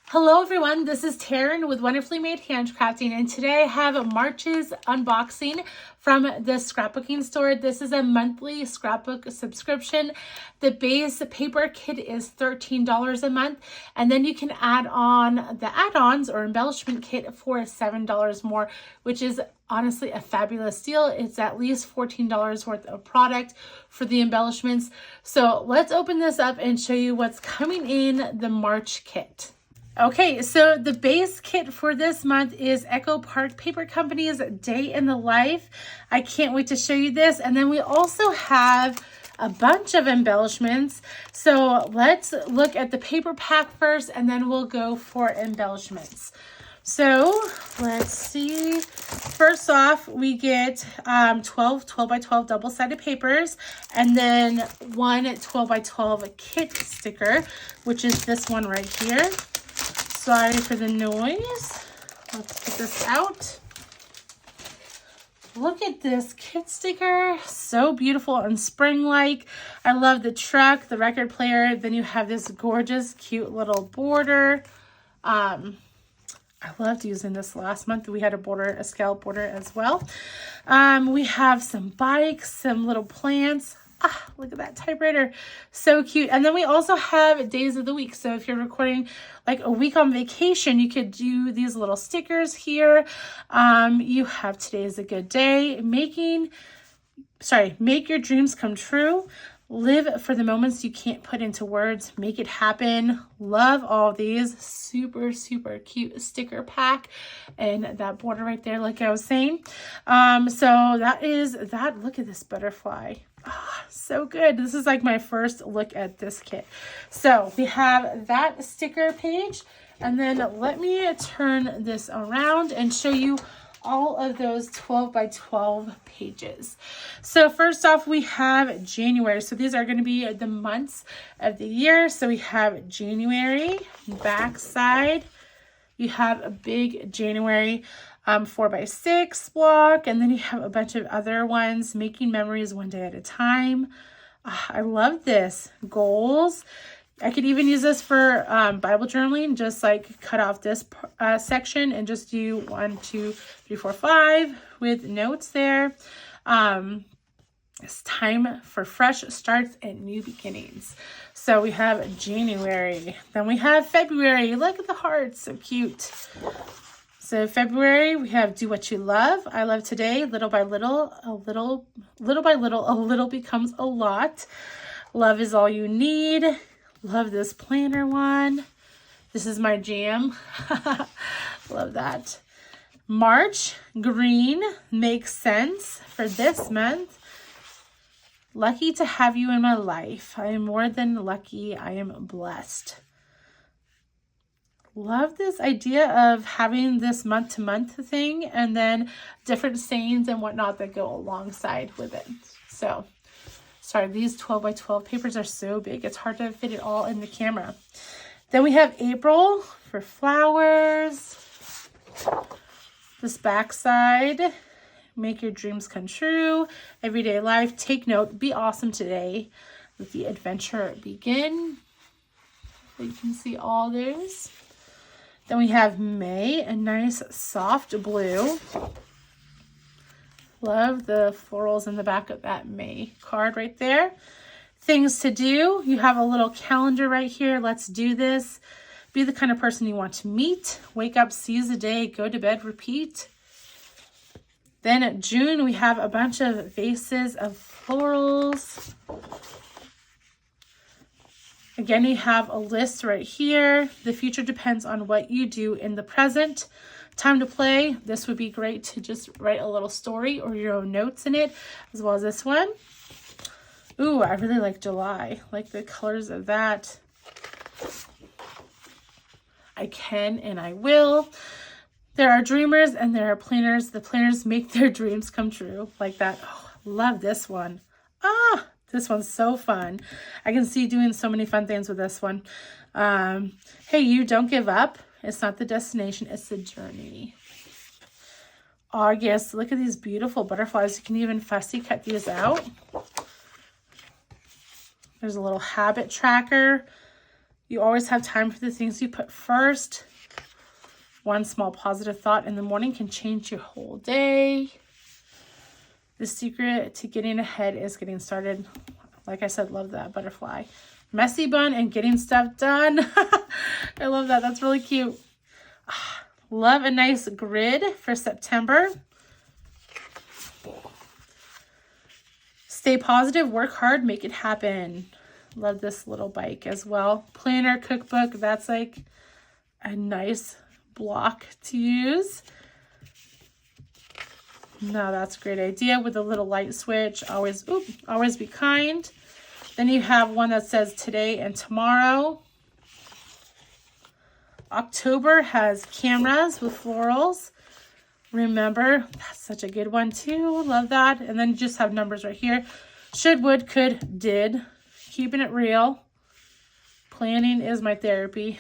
Hello everyone, this is Taryn with Wonderfully Made Handcrafting, and today I have March's unboxing from the scrapbooking store. This is a monthly scrapbook subscription. The base paper kit is $13 a month, and then you can add on the add-ons or embellishment kit for $7 more, which is honestly a fabulous deal. It's at least $14 worth of product for the embellishments. So let's open this up and show you what's coming in the March kit. Okay, so the base kit for this month is Echo Park Paper Company's Day in the Life. I can't wait to show you this. And then we also have a bunch of embellishments. So let's look at the paper pack first, and then we'll go for embellishments. So let's see. First off, we get 12 by 12 double-sided papers, and then one 12 by 12 kit sticker, which is this one right here. Sorry for the noise. Let's get this out. Look at this kit sticker. So beautiful and spring-like. I love the truck, the record player. Then you have this gorgeous, cute little border. I loved using this last month. We had a scallop border as well. We have some bikes, some little plants. Look at that typewriter. So cute. And then we also have days of the week. So if you're recording like a week on vacation, you could do these little stickers here. You have today is a good day. Make your dreams come true. Live for the moments you can't put into words. Make it happen. Love all these. Super, super cute sticker pack. And that border right there, like I was saying. So that is that. Look at this butterfly. So good. This is like my first look at this kit. So we have that sticker page, and then let me turn this around and show you all of those 12 by 12 pages. So first off, we have January. So these are going to be the months of the year. So we have January, backside. You have a big January 4x6 block, and then you have a bunch of other ones. Making memories one day at a time. I love this. Goals. I could even use this for Bible journaling. Just like cut off this section and just do 1, 2, 3, 4, 5 with notes there. It's time for fresh starts and new beginnings. So we have January. Then we have February. Look at the hearts. So cute. So February, we have Do What You Love. I love today. Little by little, a little becomes a lot. Love is all you need. Love this planner one. This is my jam. Love that. March, green, makes sense for this month. Lucky to have you in my life. I am more than lucky. I am blessed. Love this idea of having this month-to-month thing, and then different sayings and whatnot that go alongside with it. So, sorry, these 12 by 12 papers are so big. It's hard to fit it all in the camera. Then we have April for flowers. This backside, make your dreams come true. Everyday life, take note, be awesome today. Let the adventure begin. So you can see all those. Then we have May, a nice soft blue. Love the florals in the back of that May card right there. Things to do. You have a little calendar right here. Let's do this. Be the kind of person you want to meet. Wake up, seize the day, go to bed, repeat. Then at June, we have a bunch of vases of florals. Again, you have a list right here. The future depends on what you do in the present. Time to play. This would be great to just write a little story or your own notes in it, as well as this one. Ooh, I really like July. Like the colors of that. I can and I will. There are dreamers and there are planners. The planners make their dreams come true. Like that. Oh, love this one. This one's so fun. I can see doing so many fun things with this one. Hey, you don't give up. It's not the destination, it's the journey. August, look at these beautiful butterflies. You can even fussy cut these out. There's a little habit tracker. You always have time for the things you put first. One small positive thought in the morning can change your whole day. The secret to getting ahead is getting started. Like I said, love that butterfly. Messy bun and getting stuff done. I love that. That's really cute. Love a nice grid for September. Stay positive, work hard, make it happen. Love this little bike as well. Planner, cookbook, that's like a nice block to use. No, that's a great idea with a little light switch. Always be kind. Then you have one that says today and tomorrow. October has cameras with florals. Remember, that's such a good one too. Love that. And then you just have numbers right here. Should, would, could, did. Keeping it real. Planning is my therapy.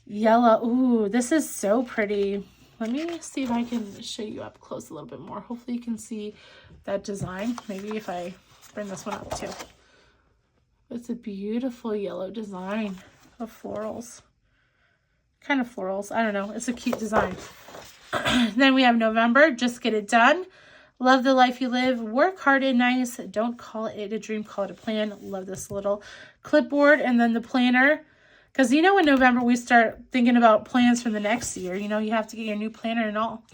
Yellow. Ooh, this is so pretty. Let me see if I can show you up close a little bit more. Hopefully you can see that design. Maybe if I bring this one up too. It's a beautiful yellow design of florals. Kind of florals. I don't know. It's a cute design. Then we have November. Just get it done. Love the life you live. Work hard and nice. Don't call it a dream. Call it a plan. Love this little clipboard. And then the planner. Because you know in November we start thinking about plans for the next year. You know, you have to get your new planner and all.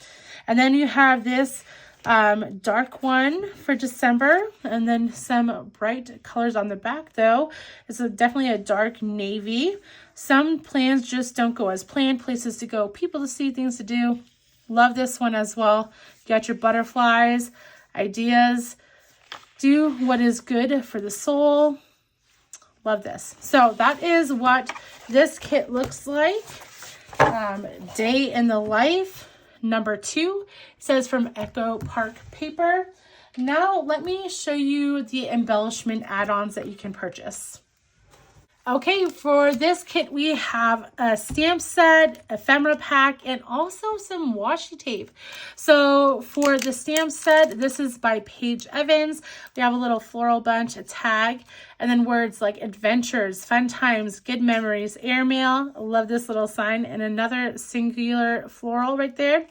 And then you have this dark one for December. And then some bright colors on the back though. It's definitely a dark navy. Some plans just don't go as planned. Places to go, people to see, things to do. Love this one as well. You got your butterflies, ideas. Do what is good for the soul. Love this. So that is what this kit looks like. Day in the life, number 2. It says from Echo Park Paper. Now let me show you the embellishment add-ons that you can purchase. Okay, for this kit, we have a stamp set, ephemera pack, and also some washi tape. So for the stamp set, this is by Paige Evans. We have a little floral bunch, a tag, and then words like adventures, fun times, good memories, airmail. Love this little sign, and another singular floral right there.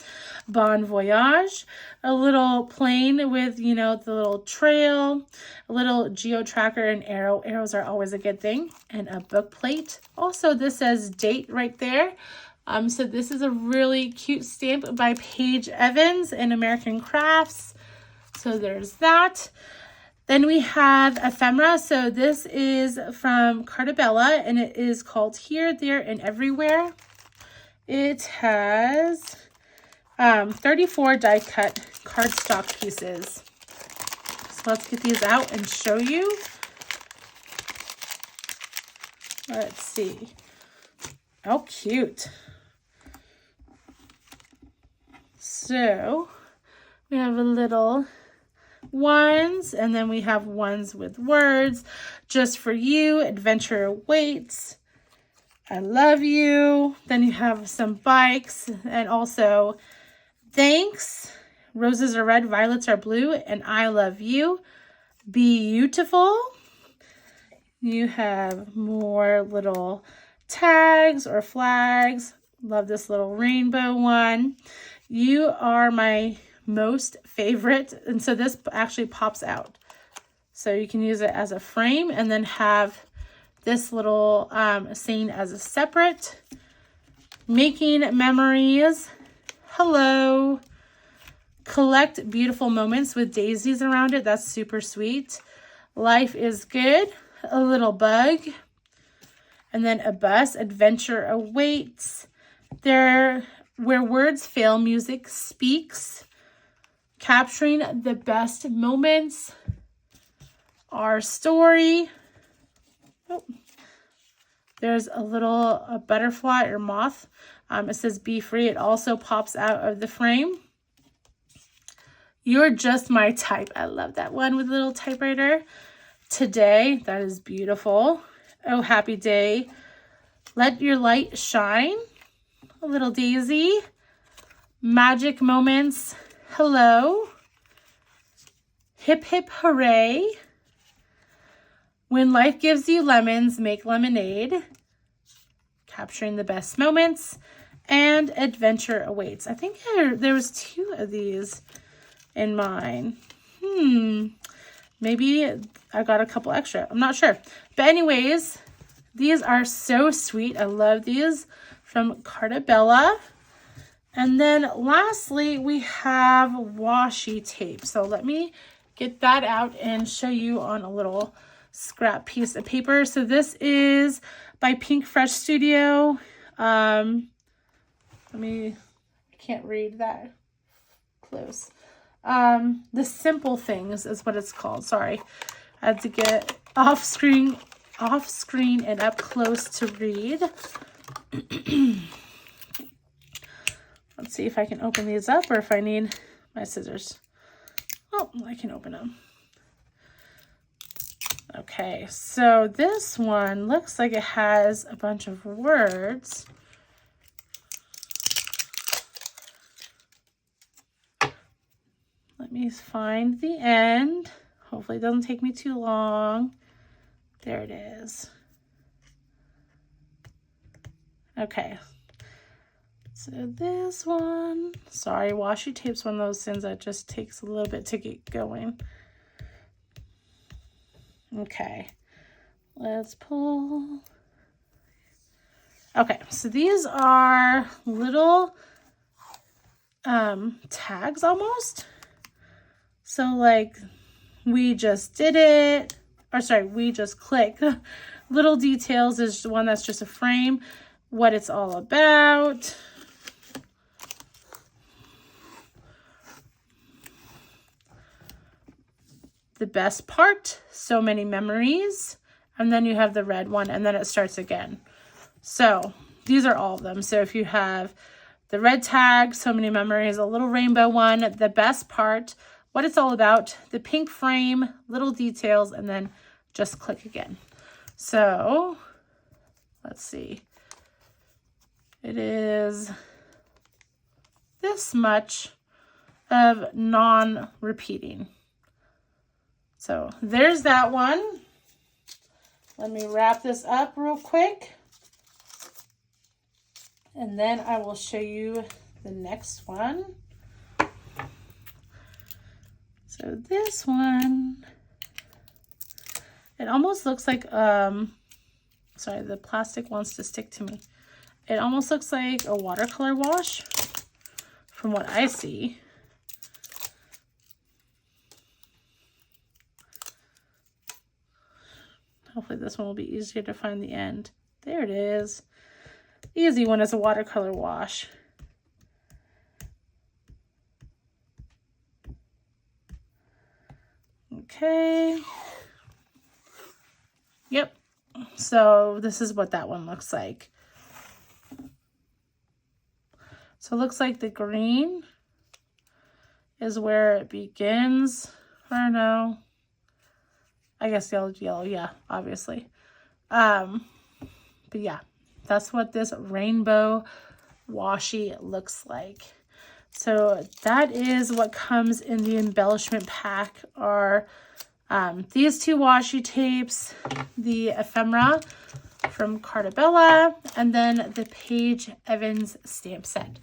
Bon voyage. A little plane with, you know, the little trail, a little geo tracker and arrow. Arrows are always a good thing. And a book plate. Also, this says date right there. So this is a really cute stamp by Paige Evans in American Crafts. So there's that. Then we have ephemera. So this is from Cartabella and it is called Here, There, and Everywhere. It has 34 die cut cardstock pieces. So let's get these out and show you. Let's see. Oh, cute. So we have a little ones, and then we have ones with words. Just for you, adventure awaits. I love you. Then you have some bikes, and also thanks. Roses are red, violets are blue, and I love you. Beautiful. You have more little tags or flags. Love this little rainbow one. You are my most favorite. And so this actually pops out. So you can use it as a frame and then have this little saying as a separate. Making memories. Hello. Collect beautiful moments with daisies around it. That's super sweet. Life is good. A little bug. And then a bus. Adventure awaits. There, where words fail, music speaks. Capturing the best moments. Our story. Oh. There's a butterfly or moth. It says be free. It also pops out of the frame. You're just my type. I love that one with a little typewriter. Today, that is beautiful. Oh, happy day. Let your light shine. A little daisy. Magic moments. Hello. Hip hip hooray. When life gives you lemons, make lemonade. Capturing the best moments. And adventure awaits. I think there was 2 of these in mine. Maybe I got a couple extra. I'm not sure. But anyways, these are so sweet. I love these from Cartabella. And then lastly, we have washi tape. So let me get that out and show you on a little scrap piece of paper. So this is by Pink Fresh Studio. I can't read that close. The Simple Things is what it's called. Sorry, I had to get off screen and up close to read. Let's see if I can open these up or if I need my scissors. Oh, I can open them. Okay, so this one looks like it has a bunch of words. Let me find the end. Hopefully it doesn't take me too long. There it is. Okay. So this one, sorry, washi tape's one of those things that just takes a little bit to get going. Okay, let's pull. Okay, so these are little tags almost. So like, we just did it, or sorry, we just clicked. Little details is one that's just a frame, what it's all about. The best part, so many memories, and then you have the red one, and then it starts again. So these are all of them. So if you have the red tag, so many memories, a little rainbow one, the best part, what it's all about, the pink frame, little details, and then just click again. So let's see. It is this much of non-repeating. So there's that one. Let me wrap this up real quick. And then I will show you the next one. So this one, it almost looks like, sorry, the plastic wants to stick to me. It almost looks like a watercolor wash from what I see. Hopefully this one will be easier to find the end. There it is. Easy one is a watercolor wash. Okay. Yep. So this is what that one looks like. So it looks like the green is where it begins. I don't know. I guess yellow, yeah, obviously. But yeah, that's what this rainbow washi looks like. So that is what comes in the embellishment pack are these 2 washi tapes, the ephemera from Cartabella, and then the Paige Evans stamp set.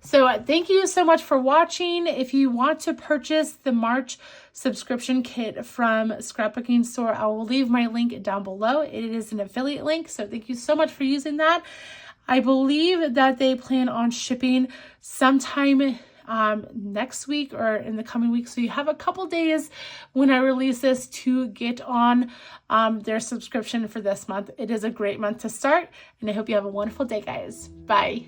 So thank you so much for watching. If you want to purchase the March subscription kit from Scrapbooking Store, I will leave my link down below. It is an affiliate link, so thank you so much for using that. I believe that they plan on shipping sometime next week or in the coming week. So you have a couple days when I release this to get on their subscription for this month. It is a great month to start, and I hope you have a wonderful day, guys. Bye.